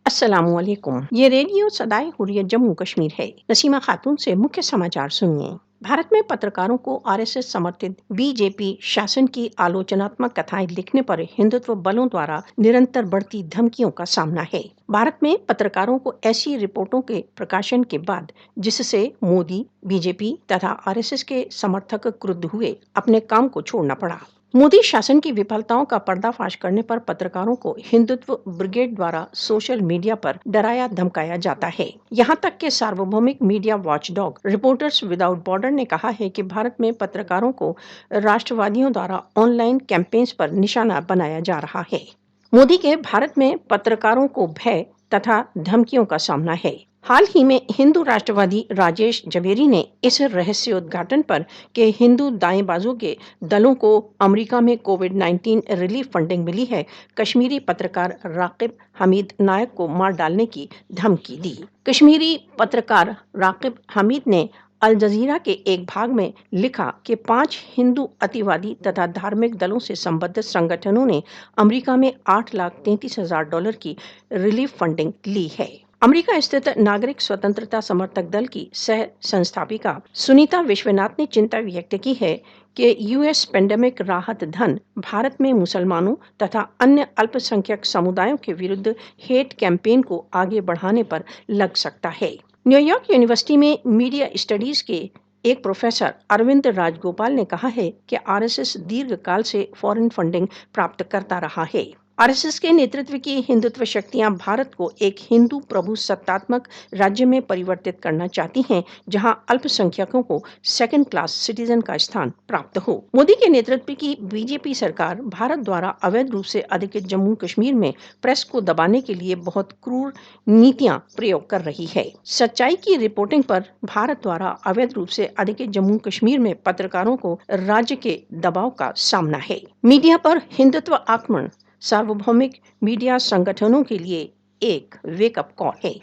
अस्सलामुअलैकुम। ये रेडियो सदाए हुर्रियत जम्मू कश्मीर है। नसीमा खातून से मुख्य समाचार सुनिए। भारत में पत्रकारों को आरएसएस समर्थित बीजेपी शासन की आलोचनात्मक कथाएं लिखने पर हिंदुत्व बलों द्वारा निरंतर बढ़ती धमकियों का सामना है। भारत में पत्रकारों को ऐसी रिपोर्टों के प्रकाशन के बाद जिससे मोदी, बीजेपी तथा आरएसएस के समर्थक क्रुद्ध हुए, अपने काम को छोड़ना पड़ा। मोदी शासन की विफलताओं का पर्दाफाश करने पर पत्रकारों को हिंदुत्व ब्रिगेड द्वारा सोशल मीडिया पर डराया धमकाया जाता है। यहाँ तक कि सार्वभौमिक media watchdog reporters without border ने कहा है कि भारत में पत्रकारों को राष्ट्रवादियों द्वारा ऑनलाइन कैंपेन्स पर निशाना बनाया जा रहा है। मोदी के भारत में पत्रकारों को भय तथा धमकियों का सामना है। हाल ही में हिंदू राष्ट्रवादी राजेश जवेरी ने इस रहस्योद्घाटन पर कि हिंदू दाएं बाजू के दलों को अमेरिका में कोविड-19 रिलीफ फंडिंग मिली है, कश्मीरी पत्रकार राकिब हमीद नायक को मार डालने की धमकी दी। कश्मीरी पत्रकार राकिब हमीद ने अल जजीरा के एक भाग में लिखा कि 5 हिंदू अतिवादी तथा धार्मिक दलों से संबद्ध संगठनों ने अमेरिका में $8,33,000 की रिलीफ फंडिंग ली है। अमेरिका स्थित नागरिक स्वतंत्रता समर्थक दल की सह संस्थापिका सुनीता विश्वनाथ ने चिंता व्यक्त की है कि यूएस पेंडेमिक राहत धन भारत में मुसलमानों तथा अन्य अल्पसंख्यक समुदायों के विरुद्ध हेट कैंपेन को आगे बढ़ाने पर लग सकता है। न्यूयॉर्क यूनिवर्सिटी में मीडिया स्टडीज के एक प्रोफेसर अरविंद राजगोपाल ने कहा है कि आरएसएस दीर्घकाल से फॉरेन फंडिंग प्राप्त करता रहा है। आरएसएस के नेतृत्व की हिंदुत्व शक्तियां भारत को एक हिंदू प्रभु सत्तात्मक राज्य में परिवर्तित करना चाहती हैं, जहां अल्पसंख्यकों को सेकंड क्लास सिटीजन का स्थान प्राप्त हो। मोदी के नेतृत्व की बीजेपी सरकार भारत द्वारा अवैध रूप से अधिकृत जम्मू कश्मीर में प्रेस को दबाने के लिए बहुत क्रूर नीतियां प्रयोग कर रही है। सच्चाई की रिपोर्टिंग पर भारत द्वारा अवैध रूप से अधिकृत जम्मू कश्मीर में पत्रकारों को राज्य के दबाव का सामना है। मीडिया पर हिंदुत्व आक्रमण सार्वभौमिक मीडिया संगठनों के लिए एक वेकअप कॉल है।